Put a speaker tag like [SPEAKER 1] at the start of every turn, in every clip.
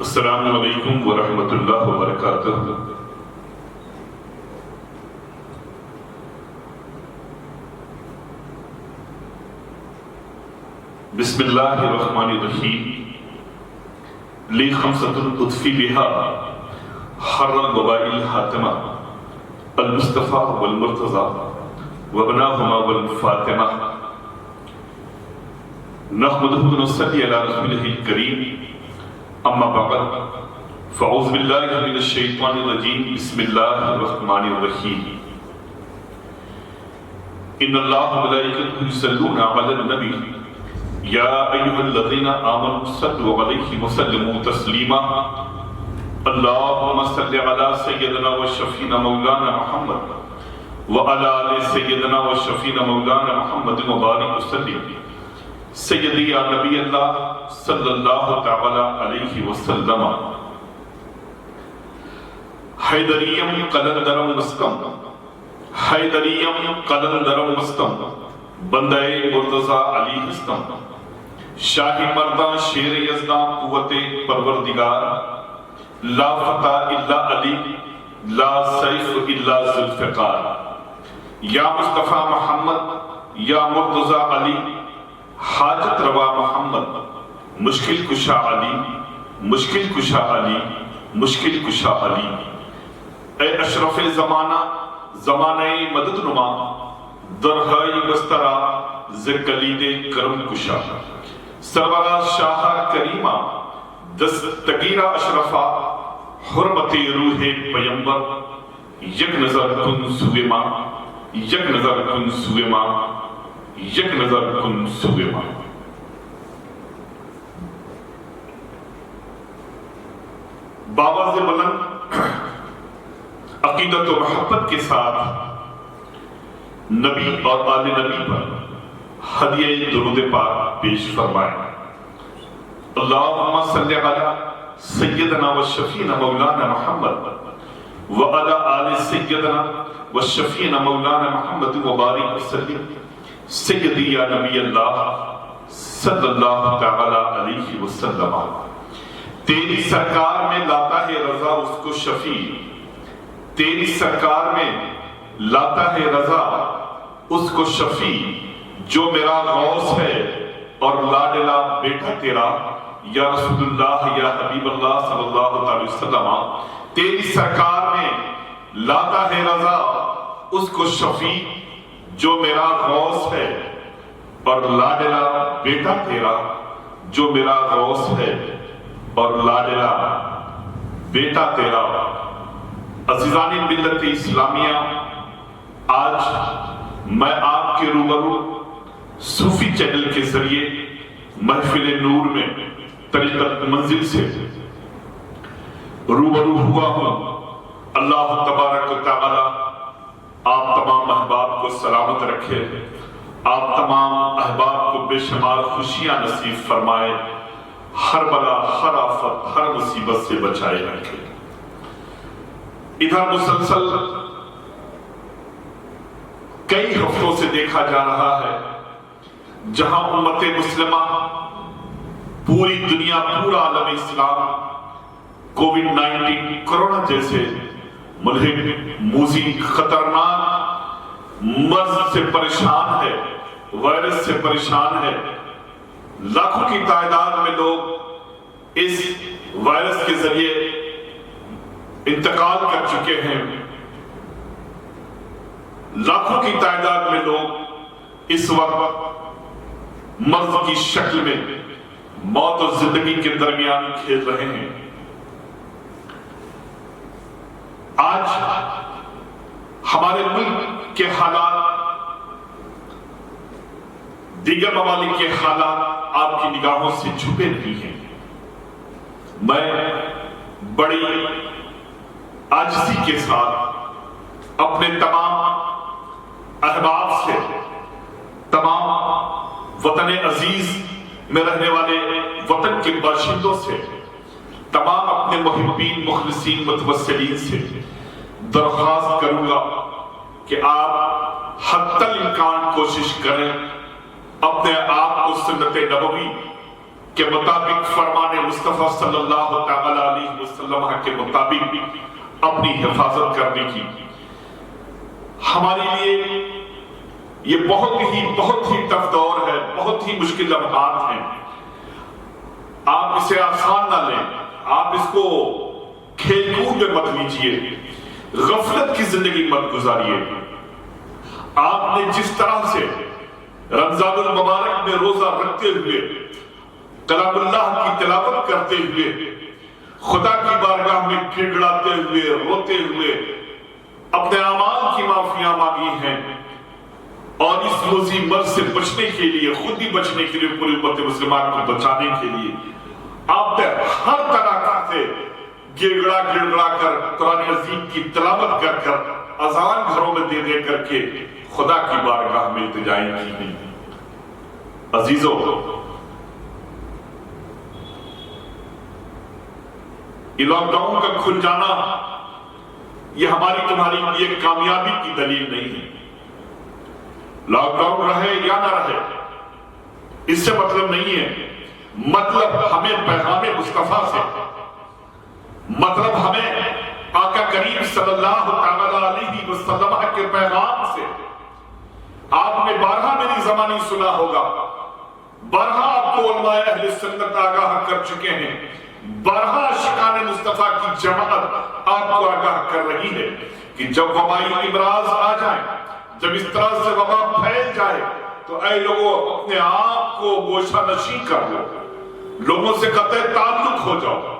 [SPEAKER 1] السلام علیکم ورحمۃ اللہ وبرکاتہ۔ بسم اللہ الرحمن الرحیم۔ لی خمسۃ اطفی بہا حر الوباء الحاتمہ المصطفیٰ والمرتضیٰ وابناہما والفاطمہ، نحمدہ ونصلی علی رسولہ الکریم، اما بعد فاعوذ باللہ من الشیطان الرجیم، بسم اللہ الرحمن الرحیم۔ ان اللہ وملائکتہ یصلون علی النبی یا ایھا الذین آمنوا صلوا علیہ وسلموا تسلیما، اللہم صل علی سیدنا وشفیعنا مولانا محمد وعلی آل سیدنا وشفیعنا مولانا محمد وبارک وسلم، سیدی یا نبی اللہ صلی اللہ تعالی علیہ وسلم۔ حیدریم قلندرم مستم، حیدریم قلندرم مستم، بندہ مرتضیٰ علی ہستم، شاہی مرداں شیر یزداں قوت پروردگار، لا فتح الا علی لا سیف الا ذوالفقار، یا مصطفیٰ محمد یا مرتضیٰ علی، حاجت روا محمد، مشکل کشا علی، مشکل کشا علی، مشکل کشا علی۔ اے اشرف زمانہ، زمانہ مدد نما، درہائی بسترا ز کلید کرم کشا، سرورہ شاہ کریمہ دستگیرہ اشرفہ، حرمت روح پیمبر، یک نظر کن سوئے ماں، یک نظر کن سوئے ماں، یک نظر کن سوئے ماں۔ باواز بلند عقیدت و محبت کے ساتھ نبی اور آل نبی پر ہدیہ درود پاک پیش فرمائیں۔ اللہم صلی علی سیدنا و شفیعنا مولانا محمد وعلی آل سیدنا و شفیعنا مولانا محمد وبارک وسلم، سیدی یا نبی اللہ صلی اللہ تعالی علیہ وسلم۔ تیری سرکار میں لاتا ہے رضا اس کو شفیع، تیری سرکار میں لاتا ہے رضا اس کو شفیع، جو میرا غوث ہے اور لاڈلا بیٹا تیرا، یا رسول اللہ یا حبیب اللہ صلی اللہ علیہ وسلم۔ تیری سرکار میں لاتا ہے رضا اس کو شفیع، جو میرا غوث ہے اور لاڈلا بیٹا تیرا، جو میرا غوث ہے اور لاڈلا بیٹا تیرا۔ عزیزان ملت اسلامیہ، آج میں آپ کے روبرو صوفی چینل کے ذریعے محفل نور میں طریقت منزل سے روبرو ہوا ہوں۔ اللہ تبارک و تعالی آپ تمام احباب کو سلامت رکھے، آپ تمام احباب کو بے شمار خوشیاں نصیب فرمائے، ہر بلا، ہر آفت، ہر مصیبت سے بچائے رکھے۔ ادھر مسلسل کئی ہفتوں سے دیکھا جا رہا ہے جہاں امت مسلمہ، پوری دنیا، پورا عالم اسلام کووڈ-19 کرونا جیسے ملحق، موذی، خطرناک مرض سے پریشان ہے، وائرس سے پریشان ہے۔ لاکھوں کی تعداد میں لوگ اس وائرس کے ذریعے انتقال کر چکے ہیں، لاکھوں کی تعداد میں لوگ اس وقت مرض کی شکل میں موت اور زندگی کے درمیان کھیل رہے ہیں۔ آج ہمارے ملک کے حالات، دیگر ممالک کے حالات آپ کی نگاہوں سے چھپے نہیں ہیں۔ میں بڑی عاجزی کے ساتھ اپنے تمام احباب سے، تمام وطن عزیز میں رہنے والے وطن کے باشندوں سے، تمام اپنے محبین، مخلصین، متوسلین سے درخواست کروں گا کہ آپ حتی الامکان کوشش کریں اپنے آپ کو سنت نبوی کے مطابق، فرمان مصطفیٰ صلی اللہ تعالی علیہ وسلم کے مطابق اپنی حفاظت کرنے کی. ہمارے لیے یہ بہت ہی ٹف دور ہے، بہت ہی مشکل لمحات ہیں. آپ اسے آسان نہ لیں، آپ اس کو کھیل کود میں مت لیجیے، غفلت کی زندگی مت گزاریے. آپ نے جس طرح سے رمضان المبارک میں روزہ رکھتے ہوئے، کلام اللہ کی تلاوت کرتے ہوئے، خدا کی بارگاہ میں گڑگڑاتے ہوئے، روتے ہوئے اپنے اعمال کی معافیاں مانگی ہیں، اور اس مزید مرض سے بچنے کے لیے، خود ہی بچنے کے لیے، پوری امت مسلمان کو بچانے کے لیے آپ نے ہر طرح سے گڑگڑا کر، قرآن عظیم کی تلاوت کر اذان گھروں میں دے کر کے خدا کی بارگاہ میں التجائیں کی ہیں. عزیزوں، یہ لاک ڈاؤن کا کھل جانا یہ ہماری تمہاری لیے کامیابی کی دلیل نہیں ہے. لاک ڈاؤن رہے یا نہ رہے اس سے مطلب نہیں ہے. مطلب ہمیں پیغام مصطفیٰ سے، مطلب ہمیں آقا کریم صلی اللہ تعالی علیہ وسلم کے پیغام سے. آپ نے بارہا میری زبانی سنا ہوگا، بارہا آپ کو علماء اہل سنت آگاہ کر چکے ہیں، بارہا عاشقان مصطفیٰ کی جماعت آپ کو آگاہ کر رہی ہے کہ جب وبائی امراض آ جائیں، جب اس طرح سے وبا پھیل جائے تو اے لوگوں اپنے آپ کو گوشہ نشی کر لو، لوگوں سے قطع تعلق ہو جاؤ،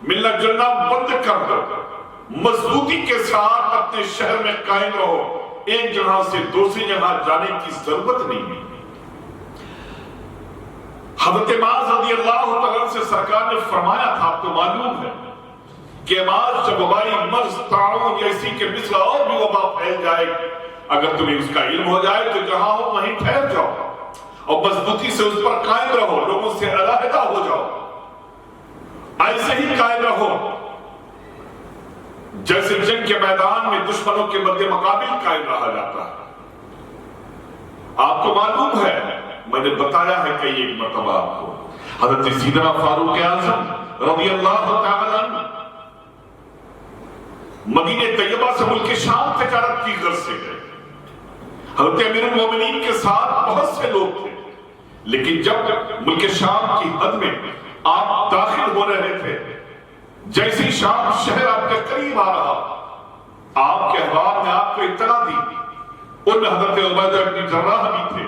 [SPEAKER 1] ملنا جلنا بند کر دو، مضبوطی کے ساتھ اپنے شہر میں قائم رہو، ایک جگہ سے دوسری جگہ جانے کی ضرورت نہیں ہے. حضرت معاذ رضی اللہ تعالیٰ سے سرکار نے فرمایا تھا، آپ کو معلوم ہے کہ معاذ جب وبائی مرض، طاعون یا اسی کے مثل اور بھی وبا پھیل جائے، اگر تمہیں اس کا علم ہو جائے تو جہاں ہو وہیں ٹھہر جاؤ اور مضبوطی سے اس پر قائم رہو، لوگوں سے علیحدہ ہو جاؤ، ایسے ہی قائم رہو جیسے جنگ کے میدان میں دشمنوں کے مد مقابل قائم رہا جاتا ہے. آپ کو معلوم ہے، میں نے بتایا ہے کہ ایک مرتبہ آپ کو، حضرت سیدنا فاروق اعظم رضی اللہ تعالی عنہ مدینہ طیبہ سے ملک شام تجارت کی غرض سے گئے. حضرت امیر المومنین کے ساتھ بہت سے لوگ تھے، لیکن جب ملک شام کی حد میں آپ داخل ہو رہے تھے، جیسے شام شہر آپ کے قریب آ رہا، آپ کے احباب نے آپ کو اطلاع دی. ان حضرت عبیدہ بن جراح بھی تھے،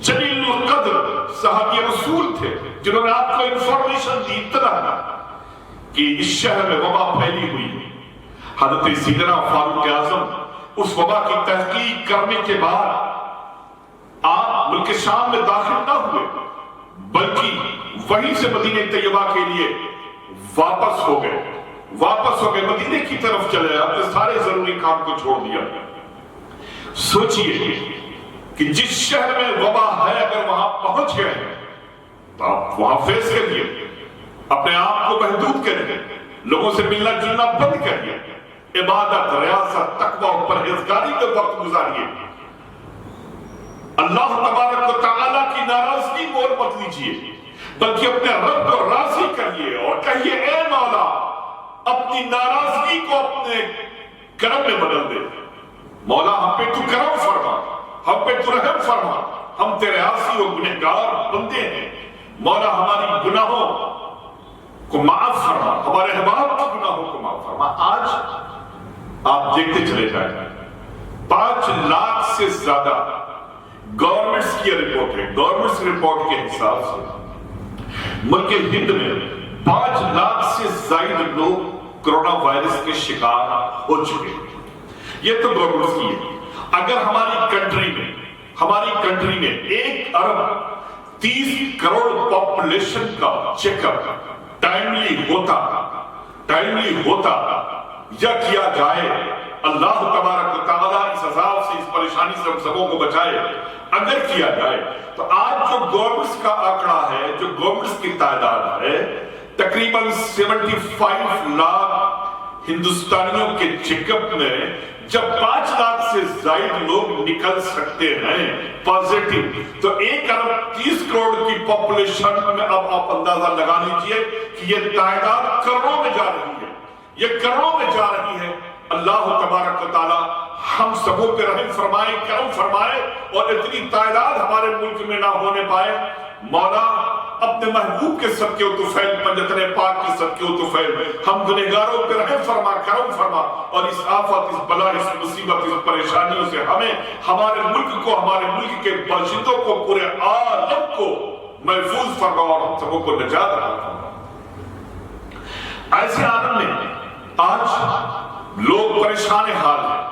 [SPEAKER 1] جلیل القدر صحابی رسول تھے، جنہوں نے آپ کو انفارمیشن دی، اطلاع دی کہ اس شہر میں وبا پھیلی ہوئی ہے. حضرت سیدنا فاروق اعظم اس وبا کی تحقیق کرنے کے بعد آپ ملک شام میں داخل نہ ہوئے، بلکہ وہیں سے مدینہ طیبہ کے لیے واپس ہو گئے، مدینے کی طرف چلے، اپنے سارے ضروری کام کو چھوڑ دیا. سوچئے کہ جس شہر میں وبا ہے اگر وہاں پہنچ گئے تو آپ وہاں فیس کریے، اپنے آپ کو محدود کریے، لوگوں سے ملنا جلنا بند کریے، عبادت، ریاست، تقوی اور پرہیزگاری میں وقت گزاریے. اللہ تبارک و تعالیٰ کی ناراضگی کو اور مت لیجیے، بلکہ اپنے رب کو راضی کریے اور کہیے اے مولا اپنی ناراضگی کو اپنے کرم میں بدل دے. مولا ہم پہ تو کرم فرما، ہم پہ تو رحم فرما، ہم تیرے عاصی و گنہگار بندے ہیں. مولا ہماری گناہوں کو معاف فرما، ہمارے احباب کی گناہوں کو معاف فرما. آج آپ دیکھتے چلے جائیں 5 لاکھ سے زیادہ گورنمنٹس کی رپورٹ ہے، گورنمنٹس رپورٹ کے حساب سے ملک ہند میں 5 لاکھ سے زائد لوگ کرونا وائرس کے شکار ہو چکے ہیں. یہ تو گورنمنٹس کی ہے. اگر ہماری کنٹری میں 1 ارب 30 کروڑ پاپولیشن کا چیک اپ ٹائملی ہوتا یا کیا جائے، اللہ تبارک و تعالیٰ اس عذاب سے، اس پریشانی سے ہم سبوں کو بچائے. اگر کیا جائے تو آج جو گورنمنٹس کا آنکڑا ہے، جو گورنمنٹس کی تعداد ہے، تقریباً 75 لاکھ ہندوستانیوں کے چیک اپ میں جب 5 لاکھ سے زائد لوگ نکل سکتے ہیں پازیٹیو، تو 1 ارب 30 کروڑ کی پاپولیشن میں اب آپ اندازہ لگا لیجئے کہ یہ تعداد کروڑوں میں جا رہی ہے، یہ کروڑوں میں جا رہی ہے۔ اللہ تبارک و تعالی ہم سبوں پہ رحم فرمائے، کرم فرمائے، اور اتنی تعداد ہمارے ملک میں نہ ہونے پائے۔ مولا اپنے محبوب کے صدقے و طفیل، پنجتن پاک کے صدقے و طفیل ہم گنہگاروں پہ رحم فرما، کرم فرما، اور اس آفت، اس بلا، اس مصیبت، اس پریشانیوں سے ہمیں، ہمارے ملک کو، ہمارے ملک کے باشندوں کو، پورے عالم کو محفوظ فرما، اور ہم سبوں کو نجات عطا فرما۔ ایسے عالم میں آج لوگ پریشان حال ہیں،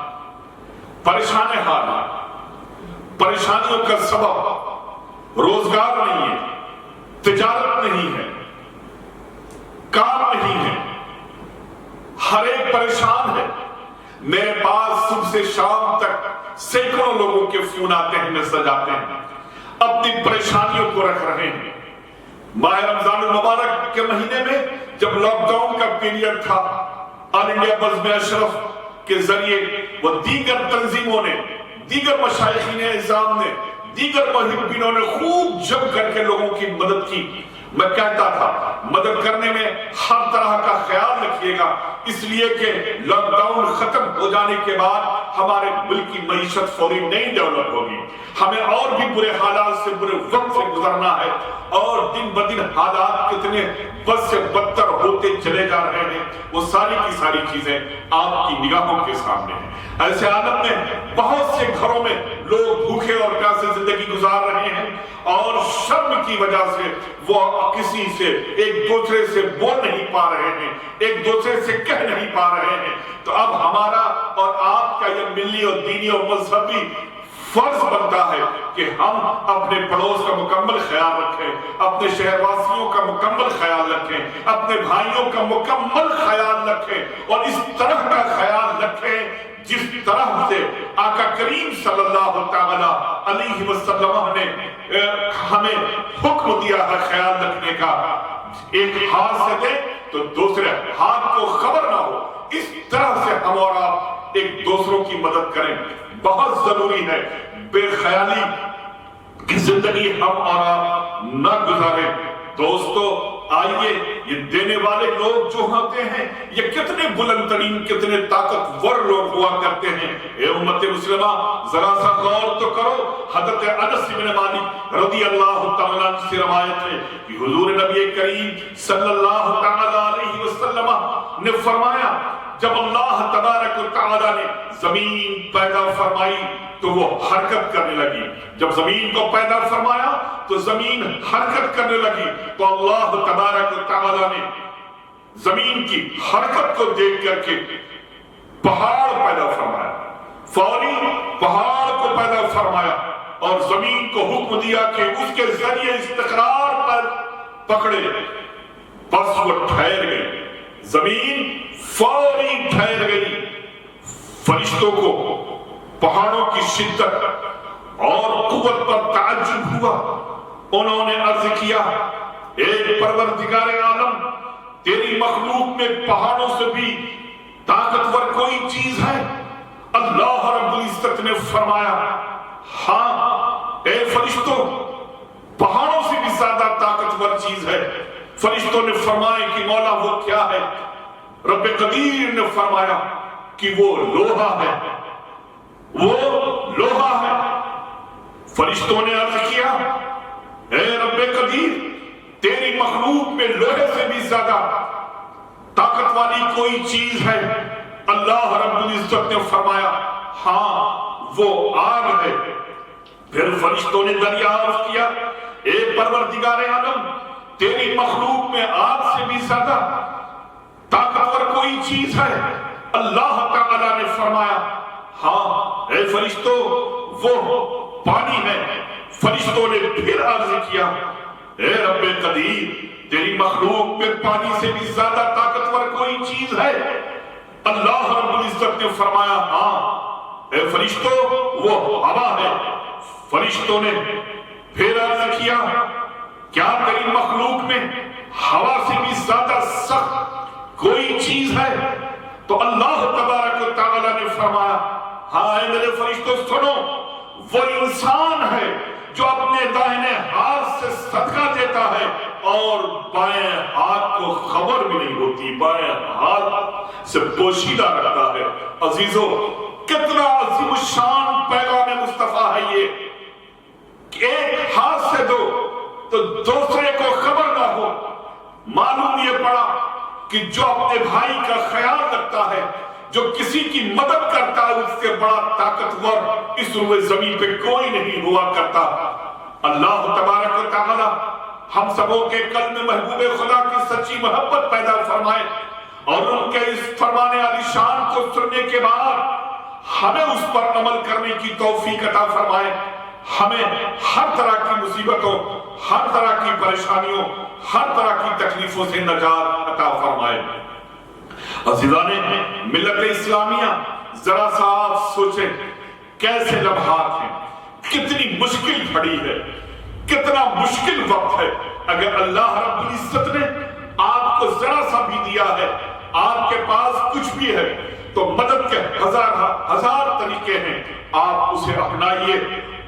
[SPEAKER 1] پریشان حال ہیں۔ پریشانیوں کا سبب روزگار نہیں ہے، تجارت نہیں ہے، کام نہیں ہے، ہر ایک پریشان ہے۔ میرے پاس صبح سے شام تک سینکڑوں لوگوں کے فون آتے ہیں، میسج آتے ہیں، اپنی پریشانیوں کو رکھ رہے ہیں۔ ماہ رمضان المبارک کے مہینے میں جب لاک ڈاؤن کا پیریڈ تھا، آل انڈیا بزم اشرف کے ذریعے وہ دیگر تنظیموں نے، دیگر مشائخین اعظام نے، دیگر محبینوں نے خوب جم کر کے لوگوں کی مدد کی۔ میں کہتا تھا مدد کرنے میں ہر طرح کا خیال رکھیے گا، اس لیے کہ لاک ڈاؤن ختم ہو جانے کے بعد ہمارے ملک کی معیشت فوری نہیں ڈیولپ ہوگی، ہمیں اور بھی برے حالات سے، برے وقت سے گزرنا ہے، اور دن بدن حالات کتنے بد سے بدتر ہوتے چلے جا رہے ہیں، وہ ساری کی ساری چیزیں آپ کی نگاہوں کے سامنے ہیں۔ ایسے عالم میں بہت سے گھروں میں لوگ بھوکے اور پیاسے زندگی گزار رہے ہیں، اور شرم کی وجہ سے وہ کسی سے، ایک دوسرے سے بول نہیں پا رہے ہیں، ایک دوسرے سے کہہ نہیں پا رہے ہیں۔ تو اب ہمارا اور آپ کا یہ ملی اور دینی اور مذہبی فرض بنتا ہے کہ ہم اپنے پڑوس کا مکمل خیال رکھیں، اپنے شہر واسیوں کا مکمل خیال رکھیں، اپنے بھائیوں کا مکمل خیال رکھیں، اور اس طرح کا خیال رکھیں جس طرح سے آقا کریم صلی اللہ تعالی علیہ وسلم نے ہمیں حکم دیا ہے خیال رکھنے کا۔ ایک ہاتھ سے دے تو دوسرے ہاتھ کو خبر نہ ہو، اس طرح سے ہم اور آپ ایک دوسروں کی مدد کریں۔ بہت ضروری ہے بے خیالی کی زندگی ہم اور آپ نہ گزاریں۔ دوستو آئیے، یہ دینے والے لوگ جو ہوتے ہیں یہ کتنے بلند ترین، کتنے طاقتور لوگ ہوا کرتے ہیں۔ اے امت مسلمہ ذرا سا غور تو کرو، حضرت انس بن مالک رضی اللہ تعالیٰ عنہ سے روایت ہے کہ حضور نبی کریم صلی اللہ تعالیٰ علیہ وسلم نے فرمایا جب اللہ تبارک و تعالیٰ نے زمین پیدا فرمائی تو وہ حرکت کرنے لگی، جب زمین کو پیدا فرمایا تو زمین حرکت کرنے لگی، تو اللہ تبارک و تعالیٰ نے زمین کی حرکت کو دیکھ کر کے پہاڑ پیدا فرمایا، فوری پہاڑ کو پیدا فرمایا، اور زمین کو حکم دیا کہ اس کے ذریعے استقرار پر پکڑے، بس وہ ٹھہر گئی، زمین فوری ٹھہر گئی۔ فرشتوں کو پہاڑوں کی شدت اور قوت پر تعجب ہوا، انہوں نے عرض کیا اے پروردگار عالم، تیری مخلوق میں پہاڑوں سے بھی طاقتور کوئی چیز ہے؟ اللہ رب العزت نے فرمایا ہاں اے فرشتوں، پہاڑوں سے بھی زیادہ طاقتور چیز ہے۔ فرشتوں نے فرمایا کہ مولا وہ کیا ہے؟ رب قدیر نے فرمایا کہ وہ لوہا ہے، وہ لوہا ہے۔ فرشتوں نے عرض کیا اے رب قدیر، تیری مخلوق میں لوہے سے بھی زیادہ طاقت والی کوئی چیز ہے؟ اللہ رب العزت نے فرمایا ہاں وہ آگ ہے۔ پھر فرشتوں نے دریافت کیا اے پروردگار عالم، تیری مخلوق میں آگ سے بھی زیادہ طاقتور کوئی چیز ہے؟ اللہ تعالیٰ نے فرمایا ہاں اے فرشتوں وہ پانی ہے۔ فرشتوں نے پھر عرض کیا اے رب قدیر، تیری مخلوق میں پانی سے بھی زیادہ طاقتور کوئی چیز ہے؟ اللہ رب العزت نے فرمایا ہاں اے فرشتوں وہ ہوا ہے۔ فرشتوں نے پھر عرض کیا کیا تیری مخلوق میں ہوا سے بھی زیادہ سخت کوئی چیز ہے؟ تو اللہ تبارک و تعالی نے فرمایا ہاں اے میرے فرشتوں سنو، وہ انسان ہے جو اپنے دائیں ہاتھ سے صدقہ دیتا ہے اور بائیں ہاتھ کو خبر بھی نہیں ہوتی، بائیں ہاتھ سے پوشیدہ رکھتا ہے۔ عزیزو کتنا عظیم الشان پیغام مصطفیٰ ہے یہ کہ ایک ہاتھ سے دو تو دوسرے کو خبر نہ ہو۔ معلوم یہ پڑا کہ جو اپنے بھائی کا خیال رکھتا ہے، جو کسی کی مدد کرتا ہے، اس سے بڑا طاقتور اس روئے زمین پہ کوئی نہیں ہوا کرتا۔ اللہ تبارک و تعالی ہم سبوں کے قلب میں محبوب خدا کی سچی محبت پیدا فرمائے اور ان کے اس فرمانے علی شان کو سننے کے بعد ہمیں اس پر عمل کرنے کی توفیق عطا فرمائے۔ ہمیں ہر طرح کی مصیبتوں، ہر طرح کی پریشانیوں، ہر طرح کی تکلیفوں سے نجات عطا فرمائے۔ عزیزان ملت اسلامیہ، ذرا سا آپ سوچیں کیسے لمحات ہیں، کتنی مشکل گھڑی ہے، کتنا مشکل وقت ہے۔ اگر اللہ رب العزت نے آپ کو ذرا سا بھی دیا ہے، آپ کے پاس کچھ بھی ہے، تو مدد کے ہزار طریقے ہیں، آپ اسے اپنائیے۔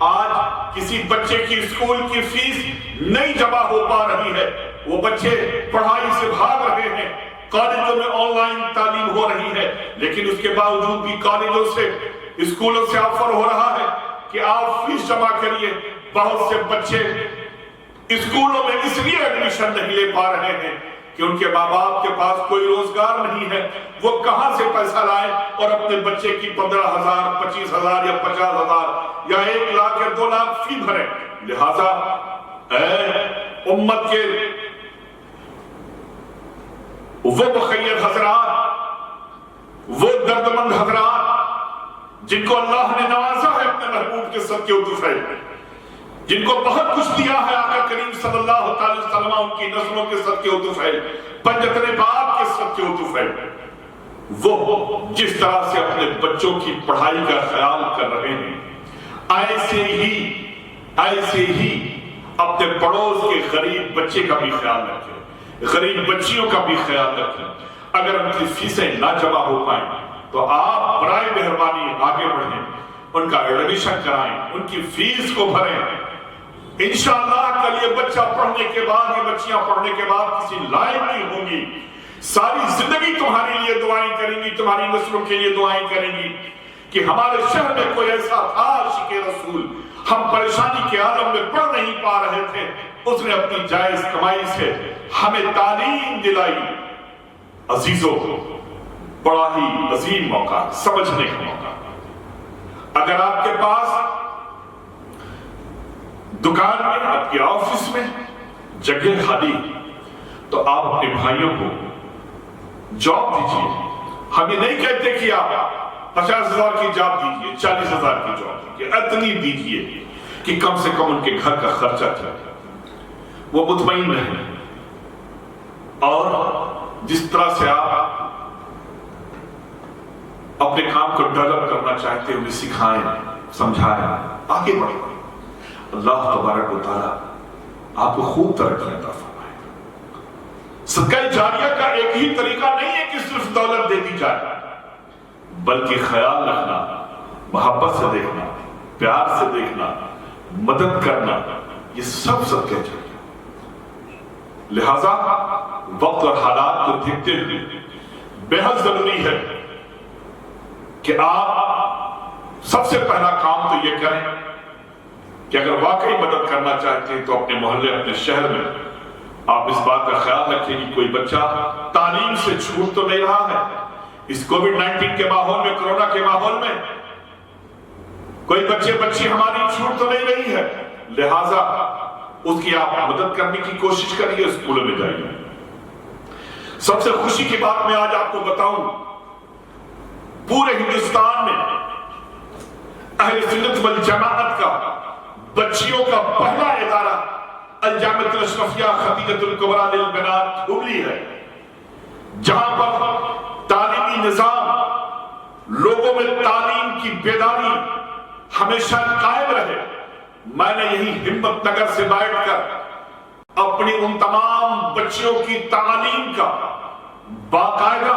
[SPEAKER 1] آج کسی بچے کی اسکول کی فیس نہیں جمع ہو پا رہی ہے، وہ بچے پڑھائی سے بھاگ رہے ہیں، کالجوں میں آن لائن تعلیم ہو رہی ہے، لیکن اس کے باوجود بھی کالجوں سے، اسکولوں سے آفر ہو رہا ہے کہ آپ فیس جمع کریے۔ بہت سے بچے اسکولوں میں اس لیے ایڈمیشن نہیں لے پا رہے ہیں کہ ان کے ماں باپ کے پاس کوئی روزگار نہیں ہے، وہ کہاں سے پیسہ لائیں اور اپنے بچے کی 15,000 25,000 یا 50,000 یا 1 لاکھ یا 2 لاکھ فی بھریں۔ لہذا اے امت کے وہ مخیر حضرات، وہ دردمند حضرات جن کو اللہ نے نوازا ہے اپنے محبوب کے صدقے و طفیل، جن کو بہت کچھ دیا ہے آقا کریم صلی اللہ تعالی وسلم، ان کی نسلوں کے صدقے و طفیل، پنجتن باپ کے صدقے و طفیل، وہ جس طرح سے اپنے بچوں کی پڑھائی کا خیال کر رہے ہیں، ایسے ہی اپنے پڑوس کے غریب بچے کا بھی خیال رکھیں، غریب بچیوں کا بھی خیال رکھیں۔ اگر ان کی فیسیں نہ جمع ہو پائیں تو آپ برائے مہربانی آگے بڑھیں، ان کا ایڈمیشن کرائیں، ان کی فیس کو بھریں۔ انشاءاللہ کل یہ بچہ پڑھنے کے بعد، یہ بچیاں پڑھنے کے بعد کسی لائق نہیں ہوں گی، ساری زندگی تمہارے لیے دعائیں کریں گی، تمہاری نسلوں کے لیے دعائیں کریں گی کہ ہمارے شہر میں کوئی ایسا تھا عاشق رسول، ہم پریشانی کے عالم میں پڑھ نہیں پا رہے تھے، اس نے اپنی جائز کمائی سے ہمیں تعلیم دلائی۔ عزیزو بڑا ہی عظیم موقع، سمجھنے کا موقع۔ اگر آپ کے پاس دکان میں، آپ کے آفس میں جگہ خالی تو آپ اپنے بھائیوں کو جاب دیجیے۔ ہم یہ نہیں کہتے کہ آپ 50,000 کی جاب دیجیے، 40,000 کی جاب دیجیے، اتنی دیجیے کہ کم سے کم ان کے گھر کا خرچہ چلے، وہ مطمئن رہیں۔ اور جس طرح سے آپ اپنے کام کو ڈیولپ کرنا چاہتے ہیں، انہیں سکھائیں، سمجھائیں، آگے بڑھیں۔ اللہ تبارک و تعالیٰ آپ کو خوب ترقی عطا فرمائے۔ صدقہ جاریہ کا ایک ہی طریقہ نہیں ہے کہ صرف دولت دے دی جائے، بلکہ خیال رکھنا، محبت سے دیکھنا، پیار سے دیکھنا، مدد کرنا، یہ سب صدقہ جاریہ۔ لہذا وقت اور حالات کو دیکھتے ہوئے بہت ضروری ہے کہ آپ سب سے پہلا کام تو یہ کریں کہ اگر واقعی مدد کرنا چاہتے ہیں تو اپنے محلے، اپنے شہر میں آپ اس بات کا خیال رکھیں کہ کوئی بچہ تعلیم سے چھوٹ تو نہیں رہا ہے۔ اس کووڈ-19 کے ماحول میں، کرونا کے ماحول میں کوئی بچے بچی ہماری چھوٹ تو نہیں رہی ہے، لہٰذا اس کی آپ مدد کرنے کی کوشش کریے، اسکولوں میں جائیے۔ سب سے خوشی کی بات میں آج آپ کو بتاؤں، پورے ہندوستان میں اہل سنت والجماعت کا بچیوں کا پہلا ادارہ الجامعۃ الاشرفیہ خدیجۃ الکبریٰ للبنات ہبلی ہے، جہاں پر تعلیمی نظام، لوگوں میں تعلیم کی بیداری ہمیشہ قائم رہے۔ میں نے یہی ہمت نگر سے بیٹھ کر اپنی ان تمام بچیوں کی تعلیم کا باقاعدہ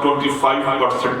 [SPEAKER 1] 25%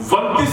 [SPEAKER 1] 29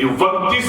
[SPEAKER 1] 29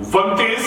[SPEAKER 1] 29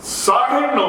[SPEAKER 1] 9:30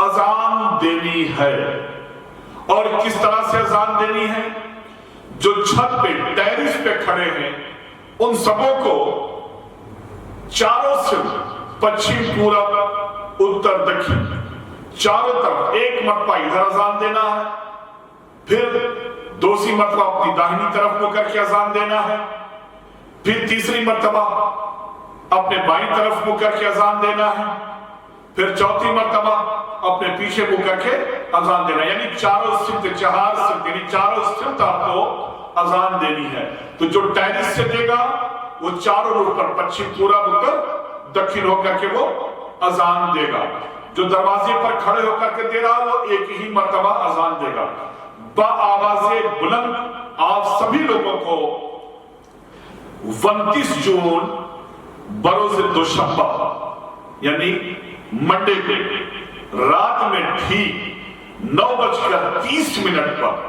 [SPEAKER 1] اذان دینی ہے. اور کس طرح سے اذان دینی ہے؟ جو چھت پہ ٹیرس پہ کھڑے ہیں ان سبوں کو چاروں سے پچھم پورب اتر دکھن چاروں طرف ایک مرتبہ ادھر اذان دینا ہے، پھر دوسری مرتبہ اپنی داہنی طرف منہ کر کے اذان دینا ہے، پھر تیسری مرتبہ اپنے بائیں طرف منہ کر کے اذان دینا ہے، پھر چوتھی مرتبہ اپنے پیچھے منہ کر کے اذان دینا ہے. یعنی چاروں سمت چہار سمت یعنی چاروں سمت آپ کو اذان دینی ہے. تو جو ٹیرس سے دے گا وہ چاروں روٹ پر پچھم پورب اتر دکھن ہو کر کے وہ اذان دے گا. جو دروازے پر کھڑے ہو کر کے دے رہا وہ ایک ہی مرتبہ اذان دے گا. با آواز بلند آپ سبھی لوگوں کو 29 جون بروز دوشنبہ یعنی منڈے کو رات میں ٹھیک 9:30 پر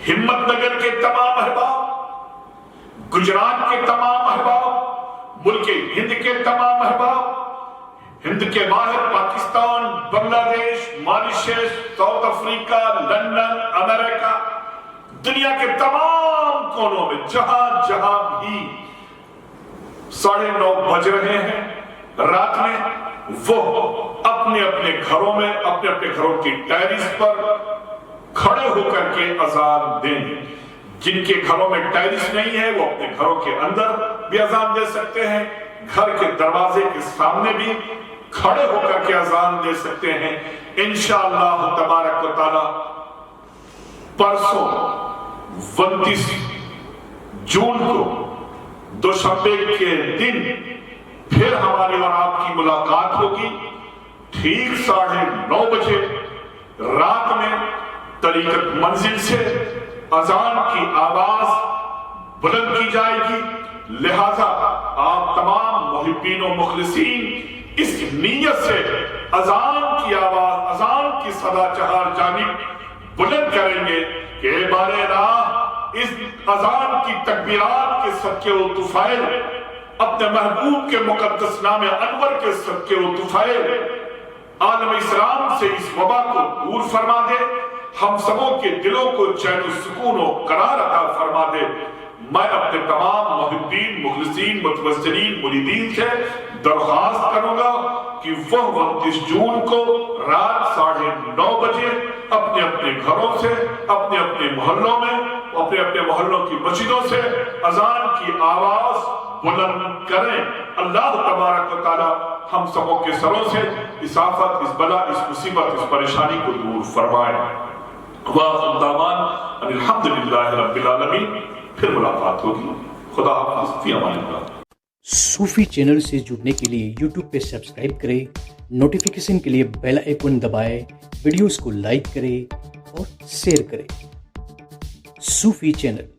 [SPEAKER 1] ہمت نگر کے تمام احباب، گجرات کے تمام احباب، ملک ہند کے تمام احباب، ہند کے باہر پاکستان، بنگلہ دیش، ماریشس، ساؤتھ افریقہ، لندن، امریکہ، دنیا کے تمام کونوں میں جہاں جہاں بھی 9:30 بج رہے ہیں رات میں، وہ اپنے اپنے گھروں میں اپنے اپنے گھروں کی ٹیرس پر کھڑے ہو کر کے اذان دیں. جن کے گھروں میں ٹیرس نہیں ہے وہ اپنے گھروں کے اندر بھی اذان دے سکتے ہیں، گھر کے دروازے کے سامنے بھی کھڑے ہو کر کے اذان دے سکتے ہیں. انشاءاللہ تبارک و تعالی پرسوں 29 جون کو دوشنبے کے دن پھر ہماری اور آپ کی ملاقات ہوگی ٹھیک 9:30 بجے رات میں طریقت منزل سے اذان کی آواز بلند کی جائے گی. لہذا آپ تمام محبین و مخلصین اس نیت سے اذان کی آواز، اذان کی صدا چہار جانب بلند کریں گے کہ اے بارے راہ اس اذان کی تکبیرات کے صدقے و طفیل، اپنے محبوب کے مقدس نام انور کے صدقے و طفیل عالم اسلام سے اس وبا کو دور فرما دے، ہم سبوں کے دلوں کو چین و سکون و قرار عطا فرما دے. میں اپنے تمام محبین، مخلصین، متوسلین، مریدین سے درخواست کروں گا کہ وہ 29 جون کو رات 9:30 بجے اپنے اپنے گھروں سے، اپنے اپنے محلوں میں، اپنے اپنے محلوں کی مسجدوں سے اذان کی آواز بلند کریں. اللہ تبارک و تعالی ہم سبوں کے سروں سے اس آفت، اس بلا، اس مصیبت، اس پریشانی کو دور فرمائے. وآخر دعوانا ان الحمدللہ رب العالمین. پھر ملاقات ہوگی. خدا حافظ، فی امان اللہ.
[SPEAKER 2] صوفی چینل سے جڑنے کے لیے یوٹیوب پہ سبسکرائب کریں، نوٹیفیکیشن کے لیے بیل آئیکن دبائیں، ویڈیوز کو لائک کریں اور شیئر کریں. صوفی چینل.